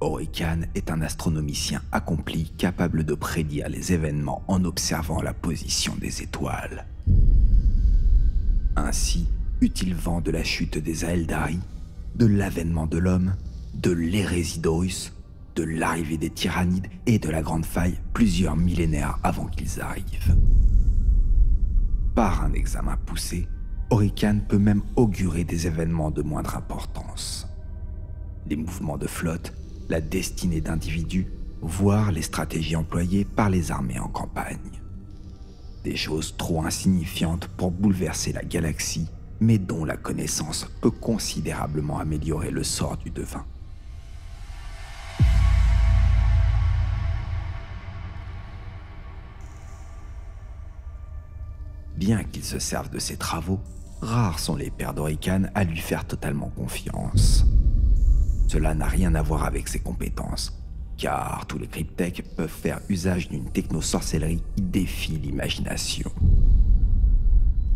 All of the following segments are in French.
Orican est un astronomicien accompli capable de prédire les événements en observant la position des étoiles. Ainsi, eut-il vent de la chute des Aeldari, de l'avènement de l'homme, de l'hérésie d'Horus, de l'arrivée des Tyrannides et de la Grande Faille plusieurs millénaires avant qu'ils arrivent. Par un examen poussé, Orican peut même augurer des événements de moindre importance. Les mouvements de flotte, la destinée d'individus, voire les stratégies employées par les armées en campagne. Des choses trop insignifiantes pour bouleverser la galaxie, mais dont la connaissance peut considérablement améliorer le sort du devin. Bien qu'il se serve de ses travaux, rares sont les pairs d'Orican à lui faire totalement confiance. Cela n'a rien à voir avec ses compétences, car tous les cryptèques peuvent faire usage d'une techno-sorcellerie qui défie l'imagination.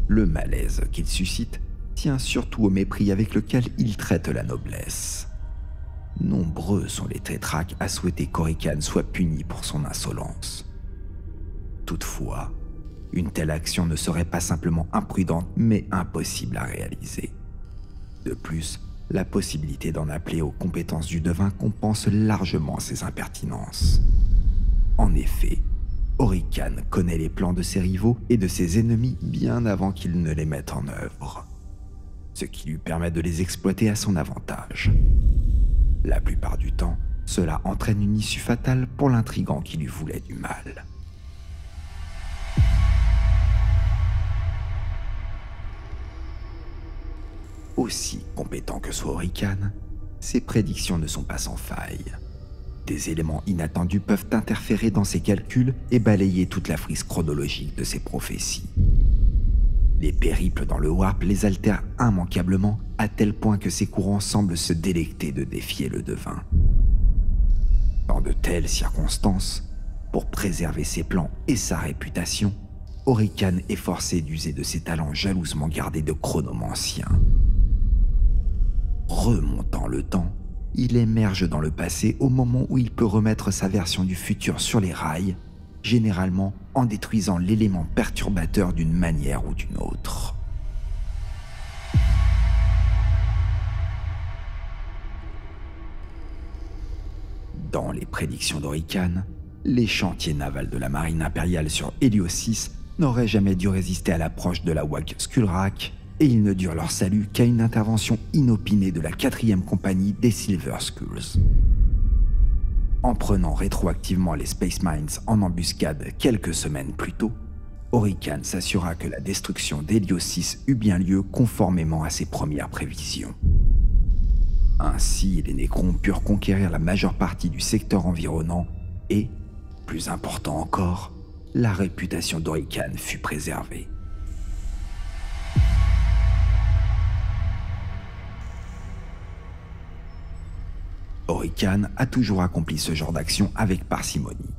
Le malaise qu'il suscite tient surtout au mépris avec lequel il traite la noblesse. Nombreux sont les tétraques à souhaiter qu'Orican soit puni pour son insolence. Toutefois, une telle action ne serait pas simplement imprudente, mais impossible à réaliser. De plus, la possibilité d'en appeler aux compétences du devin compense largement ses impertinences. En effet, Orican connaît les plans de ses rivaux et de ses ennemis bien avant qu'ils ne les mettent en œuvre, ce qui lui permet de les exploiter à son avantage. La plupart du temps, cela entraîne une issue fatale pour l'intrigant qui lui voulait du mal. Aussi compétent que soit Orican, ses prédictions ne sont pas sans faille. Des éléments inattendus peuvent interférer dans ses calculs et balayer toute la frise chronologique de ses prophéties. Les périples dans le warp les altèrent immanquablement à tel point que ces courants semblent se délecter de défier le devin. Dans de telles circonstances, pour préserver ses plans et sa réputation, Orican est forcé d'user de ses talents jalousement gardés de chronomancien. Remontant le temps, il émerge dans le passé au moment où il peut remettre sa version du futur sur les rails, généralement en détruisant l'élément perturbateur d'une manière ou d'une autre. Dans les prédictions d'Orican, les chantiers navals de la marine impériale sur Helios 6 n'auraient jamais dû résister à l'approche de la Wag Skullrak, et ils ne durent leur salut qu'à une intervention inopinée de la 4e compagnie des Silver Skulls. En prenant rétroactivement les Space Mines en embuscade quelques semaines plus tôt, Orican s'assura que la destruction d'Helios 6 eut bien lieu conformément à ses premières prévisions. Ainsi, les Nécrons purent conquérir la majeure partie du secteur environnant et, plus important encore, la réputation d'Orican fut préservée. Orican a toujours accompli ce genre d'action avec parcimonie,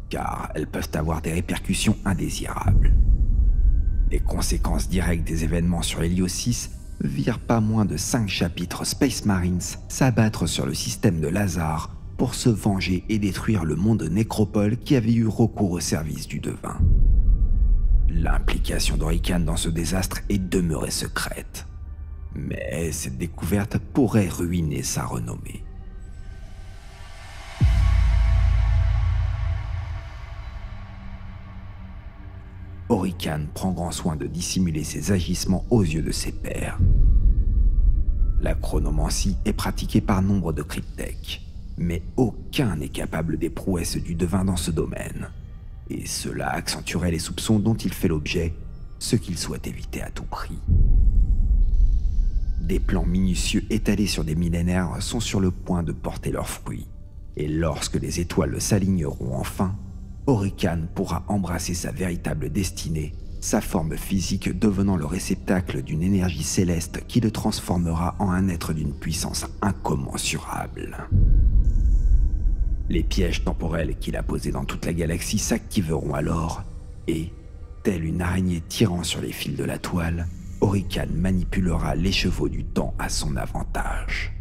car elles peuvent avoir des répercussions indésirables. Les conséquences directes des événements sur Helios 6 virent pas moins de 5 chapitres Space Marines s'abattre sur le système de Lazare pour se venger et détruire le monde nécropole qui avait eu recours au service du devin. L'implication d'Orican dans ce désastre est demeurée secrète, mais cette découverte pourrait ruiner sa renommée. Orican prend grand soin de dissimuler ses agissements aux yeux de ses pairs. La chronomancie est pratiquée par nombre de cryptèques, mais aucun n'est capable des prouesses du devin dans ce domaine, et cela accentuerait les soupçons dont il fait l'objet, ce qu'il souhaite éviter à tout prix. Des plans minutieux étalés sur des millénaires sont sur le point de porter leurs fruits, et lorsque les étoiles s'aligneront enfin, Orican pourra embrasser sa véritable destinée, sa forme physique devenant le réceptacle d'une énergie céleste qui le transformera en un être d'une puissance incommensurable. Les pièges temporels qu'il a posés dans toute la galaxie s'activeront alors, et, telle une araignée tirant sur les fils de la toile, Orican manipulera l'écheveau du temps à son avantage.